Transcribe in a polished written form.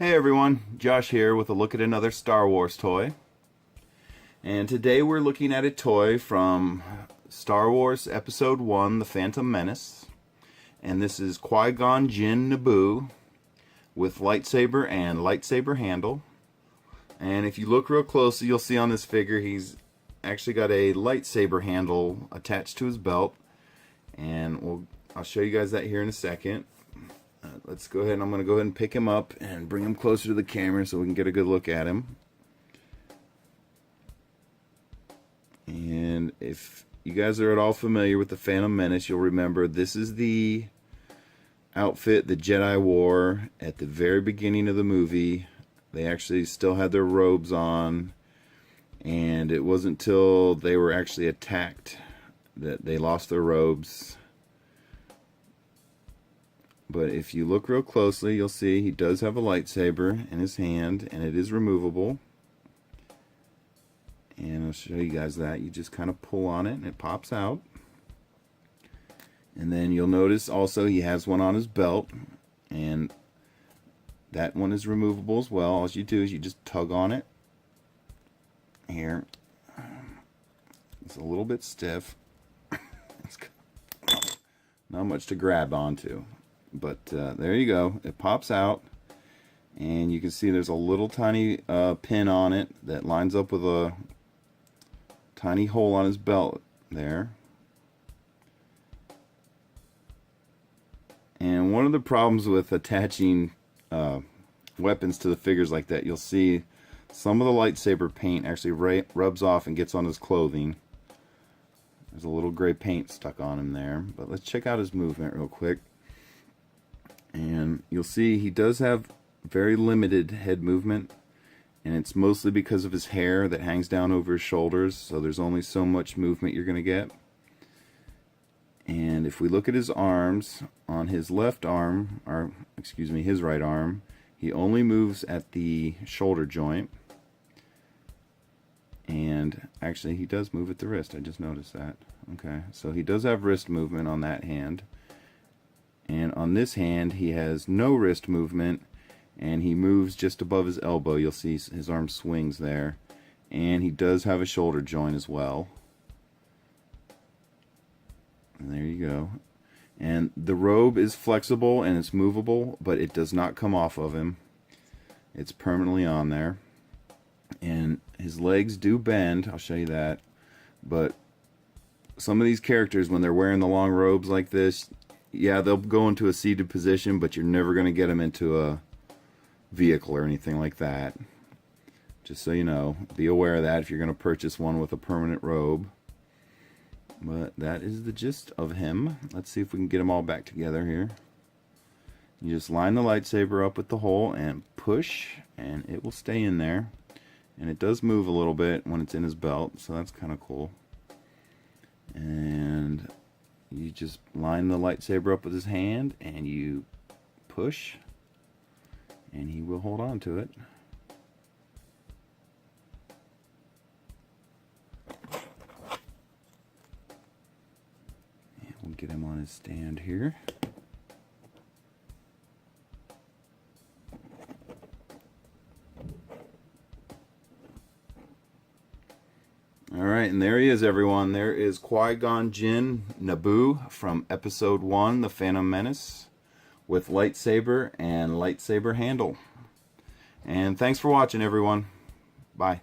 Hey everyone, Josh here with a look at another Star Wars toy. And today we're looking at a toy from Star Wars Episode 1, The Phantom Menace. And this is Qui-Gon Jinn Naboo with lightsaber and lightsaber handle. And if you look real closely, you'll see on this figure he's actually got a lightsaber handle attached to his belt. And I'll show you guys that here in a second. Let's go ahead, and I'm going to go ahead and pick him up and bring him closer to the camera so we can get a good look at him. And if you guys are at all familiar with the Phantom Menace, you'll remember this is the outfit the Jedi wore at the very beginning of the movie. They actually still had their robes on, and it wasn't until they were actually attacked that they lost their robes. But if you look real closely, you'll see he does have a lightsaber in his hand, and it is removable. And I'll show you guys that. You just kind of pull on it, and it pops out. And then you'll notice also he has one on his belt, and that one is removable as well. All you do is you just tug on it. Here. It's a little bit stiff. It's not much to grab onto. But there you go. It pops out, and you can see there's a little tiny pin on it that lines up with a tiny hole on his belt there. And one of the problems with attaching weapons to the figures like that, you'll see some of the lightsaber paint actually rubs off and gets on his clothing. There's a little gray paint stuck on him there. But let's check out his movement real quick. And you'll see he does have very limited head movement, and it's mostly because of his hair that hangs down over his shoulders, so there's only so much movement you're going to get. And if we look at his arms, on his left arm, or excuse me, his right arm, he only moves at the shoulder joint. And actually he does move at the wrist, I just noticed that. Okay, so he does have wrist movement on that hand. And on this hand, he has no wrist movement, and he moves just above his elbow. You'll see his arm swings there. And he does have a shoulder joint as well. And there you go. And the robe is flexible and it's movable, but it does not come off of him. It's permanently on there. And his legs do bend, I'll show you that. But some of these characters, when they're wearing the long robes like this, yeah, they'll go into a seated position, but you're never going to get them into a vehicle or anything like that. Just so you know, be aware of that if you're going to purchase one with a permanent robe. But that is the gist of him. Let's see if we can get them all back together here. You just line the lightsaber up with the hole and push, and it will stay in there. And it does move a little bit when it's in his belt, so that's kind of cool. And you just line the lightsaber up with his hand, and you push, and he will hold on to it. And we'll get him on his stand here. Alright, and there he is, everyone. There is Qui-Gon Jinn Naboo from Episode 1, The Phantom Menace, with lightsaber and lightsaber handle. And thanks for watching, everyone. Bye.